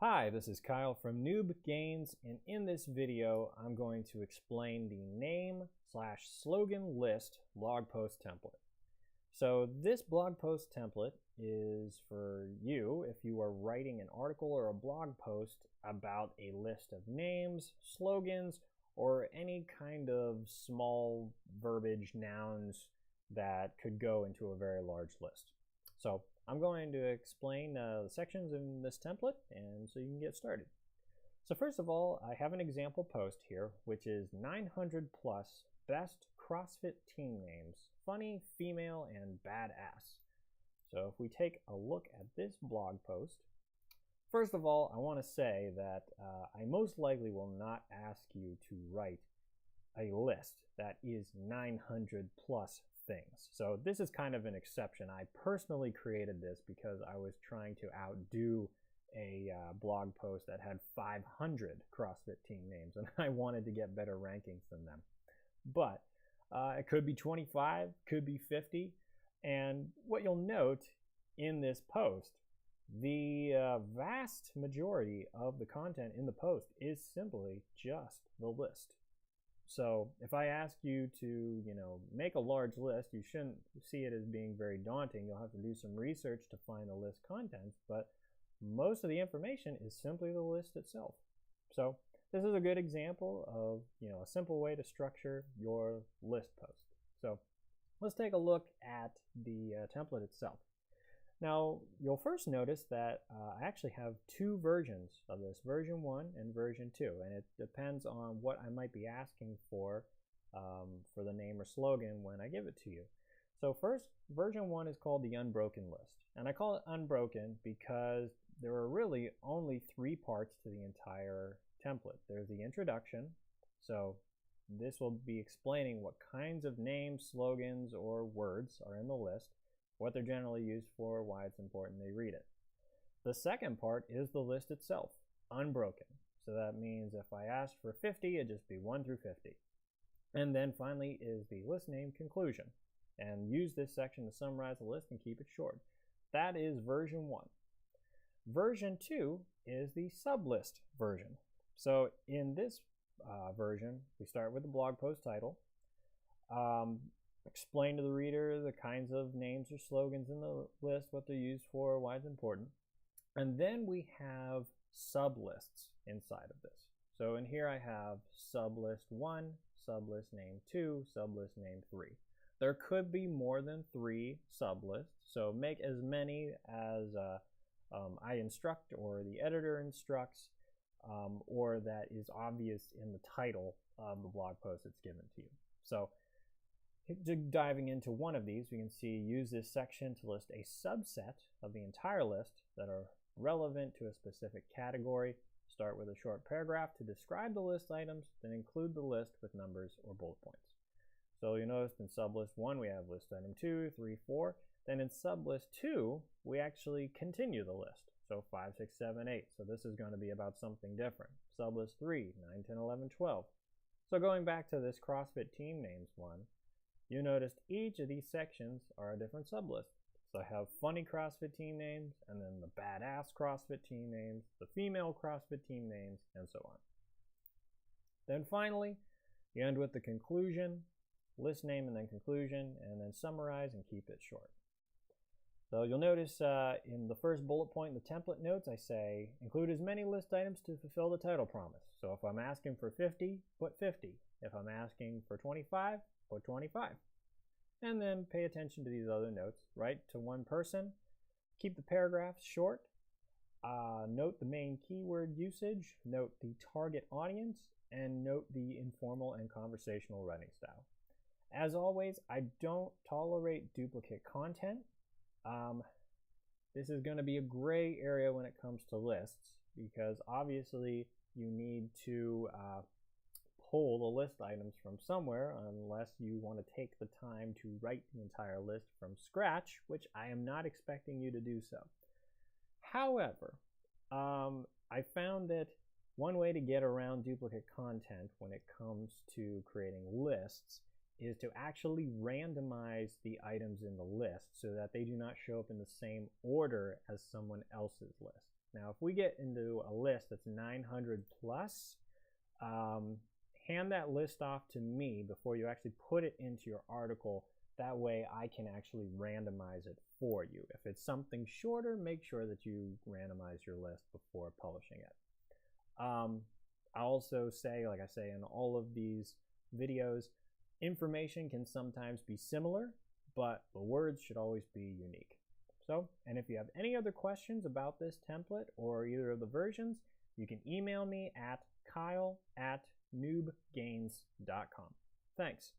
Hi, this is Kyle from Noob Gains, and in this video, I'm going to explain the name/slogan list blog post template. So this blog post template is for you if you are writing an article or a blog post about a list of names, slogans, or any kind of small verbiage nouns that could go into a very large list. So I'm going to explain the sections in this template, and so you can get started. So first of all, I have an example post here, which is 900 plus best CrossFit team names, funny, female, and badass. So if we take a look at this blog post, first of all, I want to say that I most likely will not ask you to write a list that is 900 plus things. So this is kind of an exception. I personally created this because I was trying to outdo a blog post that had 500 CrossFit team names, and I wanted to get better rankings than them. But it could be 25, could be 50, and what you'll note in this post, the vast majority of the content in the post is simply just the list. So if I ask you to, make a large list, you shouldn't see it as being very daunting. You'll have to do some research to find the list contents, but most of the information is simply the list itself. So this is a good example of, a simple way to structure your list post. So let's take a look at the template itself. Now, you'll first notice that I actually have two versions of this, version 1 and version 2, and it depends on what I might be asking for the name or slogan when I give it to you. So first, version 1 is called the Unbroken List, and I call it Unbroken because there are really only 3 parts to the entire template. There's the introduction, so this will be explaining what kinds of names, slogans, or words are in the list, what they're generally used for, why it's important they read it. The second part is the list itself, unbroken. So that means if I asked for 50, it'd just be 1 through 50. And then finally is the list name conclusion. And use this section to summarize the list and keep it short. That is version 1. Version 2 is the sublist version. So in this version, we start with the blog post title. Explain to the reader the kinds of names or slogans in the list, what they're used for, why it's important. And then we have sublists inside of this. So in here I have sublist 1, sublist name 2, sublist name 3. There could be more than 3 sublists, so make as many as I instruct or the editor instructs, or that is obvious in the title of the blog post that's given to you. So diving into one of these, we can see use this section to list a subset of the entire list that are relevant to a specific category. Start with a short paragraph to describe the list items, then include the list with numbers or bullet points. So you notice in sublist 1 we have list item 2, 3, 4. Then in sublist 2 we actually continue the list. So 5, 6, 7, 8. So this is going to be about something different. Sublist 3, 9, 10, 11, 12. So going back to this CrossFit team names one, you noticed each of these sections are a different sublist. So I have funny CrossFit team names, and then the badass CrossFit team names, the female CrossFit team names, and so on. Then finally, you end with the conclusion, list name and then conclusion, and then summarize and keep it short. So you'll notice in the first bullet point in the template notes, I say, include as many list items to fulfill the title promise. So if I'm asking for 50, put 50. If I'm asking for 25, put 25. And then pay attention to these other notes. Write to one person, keep the paragraphs short, note the main keyword usage, note the target audience, and note the informal and conversational writing style. As always, I don't tolerate duplicate content. This is going to be a gray area when it comes to lists because obviously you need to pull the list items from somewhere unless you want to take the time to write the entire list from scratch, which I am not expecting you to do so. However, I found that one way to get around duplicate content when it comes to creating lists is to actually randomize the items in the list so that they do not show up in the same order as someone else's list. Now, if we get into a list that's 900 plus, hand that list off to me before you actually put it into your article. That way I can actually randomize it for you. If it's something shorter, make sure that you randomize your list before publishing it. I also say, like I say in all of these videos, information can sometimes be similar, but the words should always be unique. So, and if you have any other questions about this template or either of the versions, you can email me at kyle@noobgains.com. Thanks.